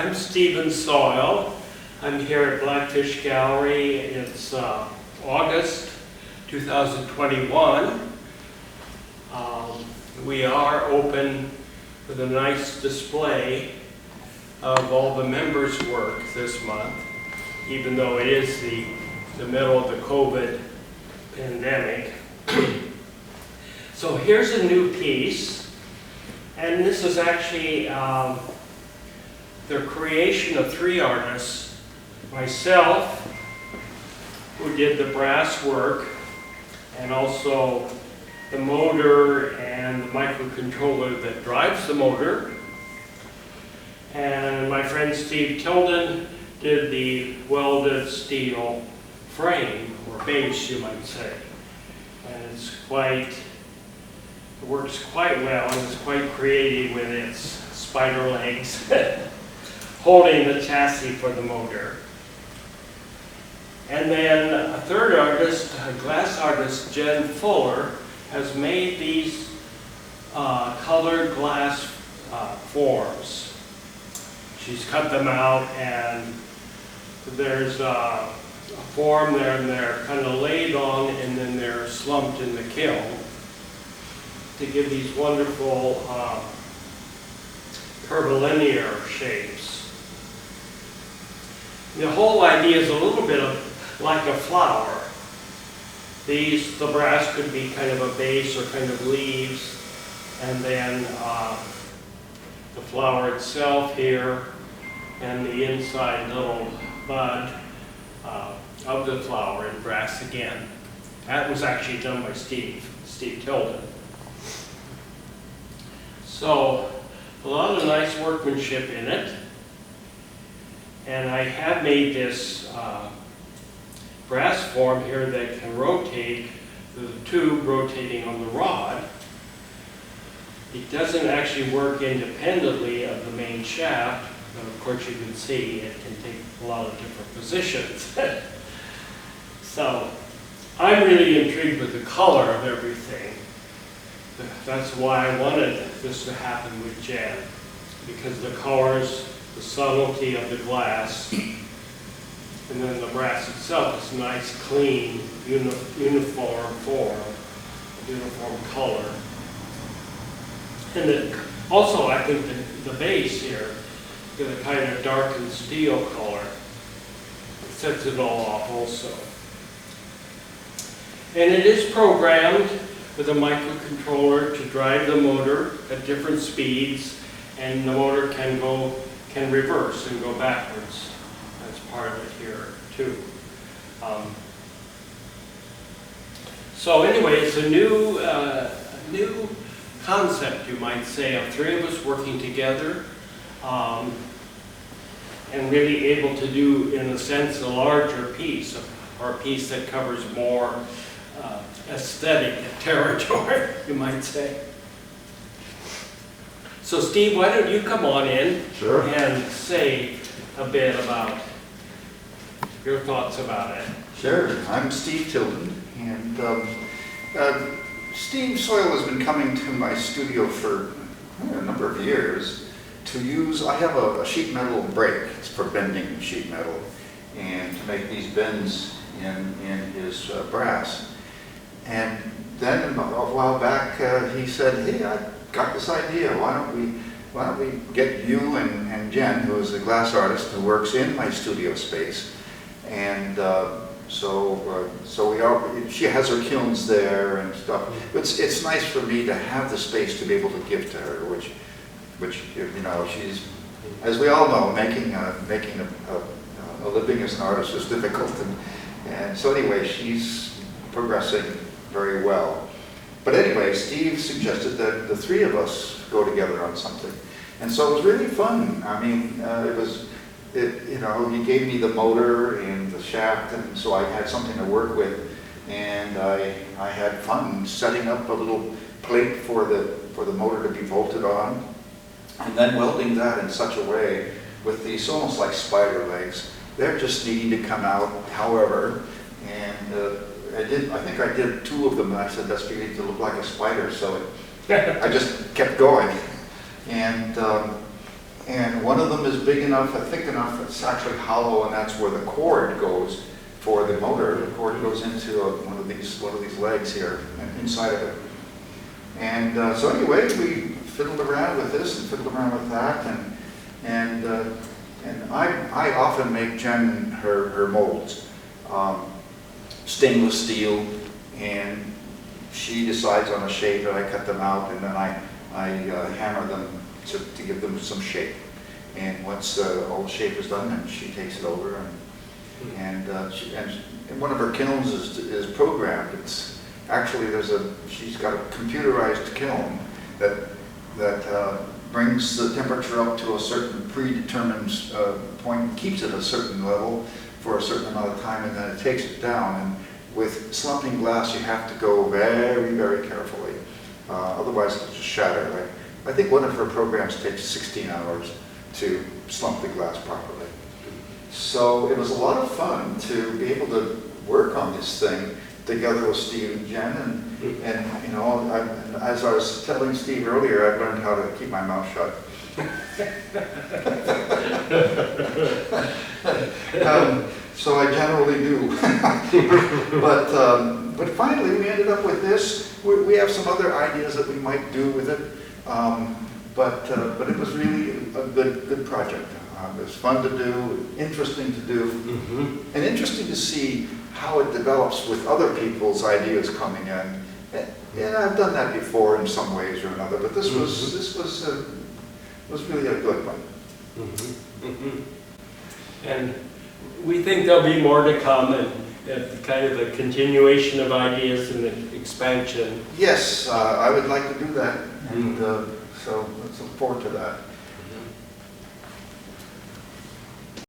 I'm Stephan Soihl. I'm here at Blackfish Gallery. It's August 2021. We are open with a nice display of all the members' work this month, even though it is the middle of the COVID pandemic. So here's a new piece, and this is actually the creation of three artists. Myself, who did the brass work, and also the motor and the microcontroller that drives the motor. And my friend Steve Tilden did the welded steel frame, or base you might say. And it works quite well, and it's quite creative with its spider legs holding the chassis for the motor. And then a third artist, a glass artist, Jen Fuller, has made these colored glass forms. She's cut them out, and there's a form there, and they're kind of laid on, and then they're slumped in the kiln to give these wonderful curvilinear shapes. The whole idea is a little bit like a flower. The brass could be kind of a base or kind of leaves, and then the flower itself here, and the inside little bud of the flower in brass again. That was actually done by Steve Tilden. So a lot of nice workmanship in it, and I have made this brass form here that can rotate, the tube rotating on the rod. It doesn't actually work independently of the main shaft, but of course you can see it can take a lot of different positions. So I'm really intrigued with the color of everything. That's why I wanted this to happen with Jen, because the colors, the subtlety of the glass, and then the brass itself is nice, clean, uniform form, uniform color. And then also I think the base here is a kind of darkened steel color. It sets it all off also. And it is programmed with a microcontroller to drive the motor at different speeds, and the motor can reverse and go backwards. That's part of it here too. So anyway, it's a new concept, you might say, of three of us working together, and really able to do, in a sense, a larger piece, or a piece that covers more aesthetic territory, you might say. So Steve, why don't you come on in. Sure. And say a bit about your thoughts about it. Sure. I'm Steve Tilden, and Steve Soihl has been coming to my studio for a number of years to use, I have a sheet metal brake. It's for bending sheet metal, and to make these bends in his brass. And then a while back he said, hey, I got this idea. Why don't we get you and Jen, who is a glass artist who works in my studio space, and so we are. She has her kilns there and stuff. It's nice for me to have the space to be able to give to her, which you know, she's, as we all know, making a living as an artist is difficult, and so anyway, she's progressing very well. But anyway, Steve suggested that the three of us go together on something, and so it was really fun. I mean, you know, he gave me the motor and the shaft, and so I had something to work with, and I had fun setting up a little plate for the motor to be bolted on, and then welding that in such a way with these almost like spider legs. They're just needing to come out, however, and I think I did two of them, and I said that's beginning to look like a spider, so I just kept going. And And one of them is big enough, thick enough, it's actually hollow, and that's where the cord goes for the motor. The cord goes into one of these legs here, and inside of it. And so anyway, we fiddled around with this and fiddled around with that, and I often make Jen her molds, stainless steel, and she decides on a shape, and I cut them out, and then I hammer them to give them some shape. And once all the shape is done, then she takes it over, and one of her kilns is programmed. It's actually she's got a computerized kiln that brings the temperature up to a certain predetermined point, and keeps it at a certain level for a certain amount of time, and then it takes it down. And with slumping glass, you have to go very, very carefully. Otherwise, it'll just shatter. I think one of her programs takes 16 hours to slump the glass properly. So it was a lot of fun to be able to work on this thing together with Steve and Jen, and you know, as I was telling Steve earlier, I've learned how to keep my mouth shut. So I generally do. But finally, we ended up with this. We have some other ideas that we might do with it, but it was really a good project. It was fun to do, interesting to do, and interesting to see how it develops with other people's ideas coming in. And I've done that before in some ways or another, but this was really a good one. And we think there'll be more to come, and kind of a continuation of ideas and an expansion. Yes, I would like to do that, and so let's look forward to that.